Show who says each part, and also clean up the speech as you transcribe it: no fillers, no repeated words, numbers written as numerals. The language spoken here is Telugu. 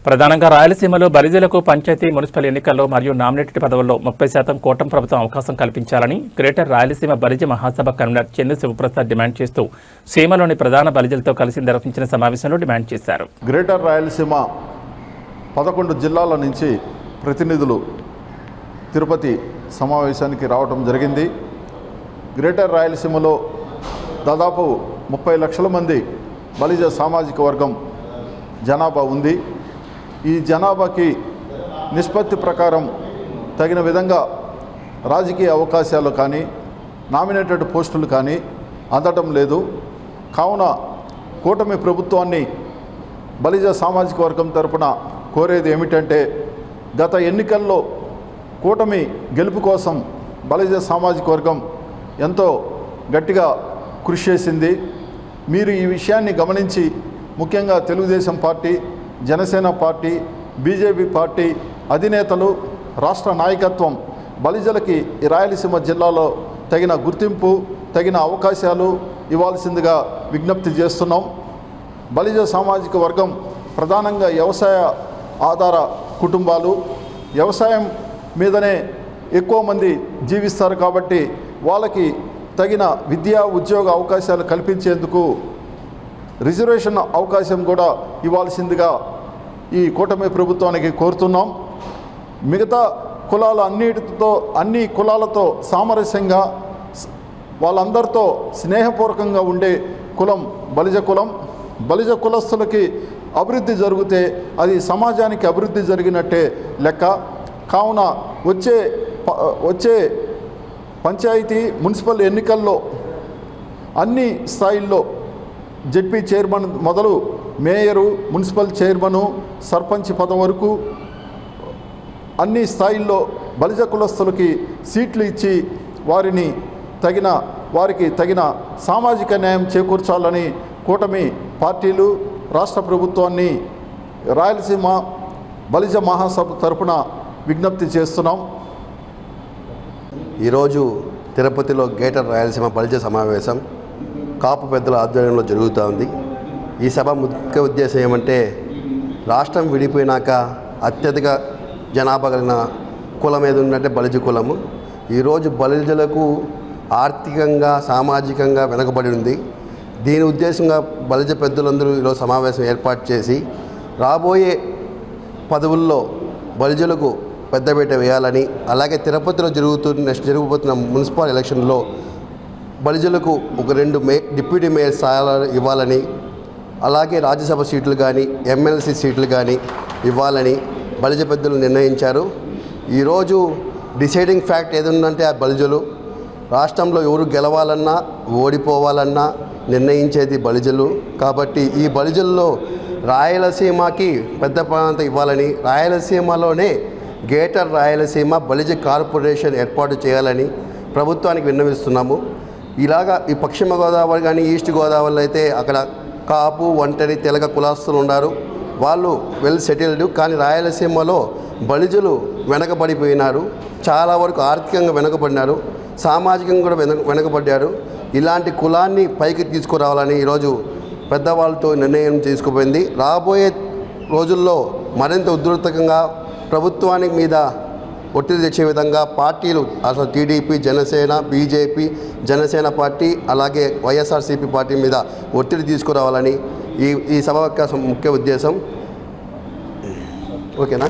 Speaker 1: ప్రధానంగా రాయలసీమలో బలిజలకు పంచాయతీ మున్సిపల్ ఎన్నికల్లో మరియు నామినేటెడ్ పదవుల్లో 30% కూటమి ప్రభుత్వం అవకాశం కల్పించాలని గ్రేటర్ రాయలసీమ బలిజ మహాసభ కన్వీనర్ చెన్ను శివప్రసాద్ డిమాండ్ చేస్తూ సీమలోని ప్రధాన బలిజలతో కలిసి నిర్వహించిన సమావేశంలో డిమాండ్ చేశారు.
Speaker 2: గ్రేటర్ రాయలసీమ 11 జిల్లాల నుంచి ప్రతినిధులు తిరుపతి సమావేశానికి రావడం జరిగింది. గ్రేటర్ రాయలసీమలో దాదాపు 30 లక్షల మంది బలిజ సామాజిక వర్గం జనాభా ఉంది. ఈ జనాభాకి నిష్పత్తి ప్రకారం తగిన విధంగా రాజకీయ అవకాశాలు కానీ నామినేటెడ్ పోస్టులు కానీ అందటం లేదు. కావున కూటమి ప్రభుత్వాన్ని బలిజ సామాజిక వర్గం తరపున కోరేది ఏమిటంటే, గత ఎన్నికల్లో కూటమి గెలుపు కోసం బలిజ సామాజిక వర్గం ఎంతో గట్టిగా కృషి చేసింది. మీరు ఈ విషయాన్ని గమనించి ముఖ్యంగా Telugu Desam party, Janasena party, BJP party అధినేతలు, రాష్ట్ర నాయకత్వం బలిజలకి ఈ రాయలసీమ జిల్లాలో తగిన గుర్తింపు, తగిన అవకాశాలు ఇవ్వాల్సిందిగా విజ్ఞప్తి చేస్తున్నాం. బలిజ సామాజిక వర్గం ప్రధానంగా వ్యవసాయ ఆధార కుటుంబాలు, వ్యవసాయం మీదనే ఎక్కువ మంది జీవిస్తారు. కాబట్టి వాళ్ళకి తగిన విద్యా ఉద్యోగ అవకాశాలు కల్పించేందుకు రిజర్వేషన్ అవకాశం కూడా ఇవ్వాల్సిందిగా ఈ కూటమి ప్రభుత్వానికి కోరుతున్నాం. మిగతా కులాల అన్ని కులాలతో సామరస్యంగా వాళ్ళందరితో స్నేహపూర్వకంగా ఉండే కులం బలిజ కులం. బలిజ కులస్తులకి అభివృద్ధి జరిగితే అది సమాజానికి అభివృద్ధి జరిగినట్టే లెక్క. కావున వచ్చే పంచాయతీ మున్సిపల్ ఎన్నికల్లో అన్ని స్థాయిల్లో జెడ్పీ చైర్మన్ మొదలు మేయరు, మున్సిపల్ చైర్మను, సర్పంచ్ పదవి వరకు అన్ని స్థాయిల్లో బలిజ కులస్తులకి సీట్లు ఇచ్చి వారికి తగిన సామాజిక న్యాయం చేకూర్చాలని కూటమి పార్టీలు, రాష్ట్ర ప్రభుత్వాన్ని రాయలసీమ బలిజ మహాసభ తరపున విజ్ఞప్తి చేస్తున్నాం.
Speaker 3: ఈరోజు తిరుపతిలో గ్రేటర్ రాయలసీమ బలిజ సమావేశం కాపు పెద్దల ఆధ్వర్యంలో జరుగుతూ ఉంది. ఈ సభ ముఖ్య ఉద్దేశం ఏమంటే, రాష్ట్రం విడిపోయినాక అత్యధిక జనాభా కలిగిన కులం ఏది ఉందంటే బలిజ కులము. ఈరోజు బలిజలకు ఆర్థికంగా, సామాజికంగా వెనుకబడి ఉంది. దీని ఉద్దేశంగా బలిజ పెద్దలందరూ ఈరోజు సమావేశం ఏర్పాటు చేసి రాబోయే పదవుల్లో బలిజలకు పెద్దపీట వేయాలని, అలాగే తిరుపతిలో జరగబోతున్న మున్సిపల్ ఎలక్షన్లో బలిజలకు ఒక 2 డిప్యూటీ మేయర్ స్థానాలు ఇవ్వాలని, అలాగే రాజ్యసభ సీట్లు కానీ ఎమ్మెల్సీ సీట్లు కానీ ఇవ్వాలని బలిజ పెద్దలు నిర్ణయించారు. ఈరోజు డిసైడింగ్ ఫ్యాక్ట్ ఏదుందంటే ఆ బలిజలు. రాష్ట్రంలో ఎవరు గెలవాలన్నా ఓడిపోవాలన్నా నిర్ణయించేది బలిజలు. కాబట్టి ఈ బలిజల్లో రాయలసీమకి పెద్ద ప్రాంతం ఇవ్వాలని, రాయలసీమలోనే గ్రేటర్ రాయలసీమ బలిజ కార్పొరేషన్ ఏర్పాటు చేయాలని ప్రభుత్వానికి విన్నవిస్తున్నాము. ఇలాగా ఈ పశ్చిమ గోదావరి కానీ ఈస్ట్ గోదావరిలో అయితే అక్కడ కాపు, ఒంటరి, తెలగ కులాస్తులు ఉన్నారు. వాళ్ళు వెల్ సెటిల్డ్. కానీ రాయలసీమలో బలిజలు వెనకబడిపోయినారు. చాలా వరకు ఆర్థికంగా వెనకబడినారు, సామాజికంగా కూడా వెనకబడ్డారు. ఇలాంటి కులాన్ని పైకి తీసుకురావాలని ఈరోజు పెద్దవాళ్ళతో నిర్ణయం తీసుకుపోయింది. రాబోయే రోజుల్లో మరింత ఉధృతంగా ప్రభుత్వానికి మీద ఒత్తిడి తెచ్చే విధంగా పార్టీలు, అసలు TDP, Janasena, BJP, Janasena party, అలాగే వైఎస్ఆర్సీపీ పార్టీ మీద ఒత్తిడి తీసుకురావాలని ఈ సభ యొక్క ముఖ్య ఉద్దేశం. ఓకేనా?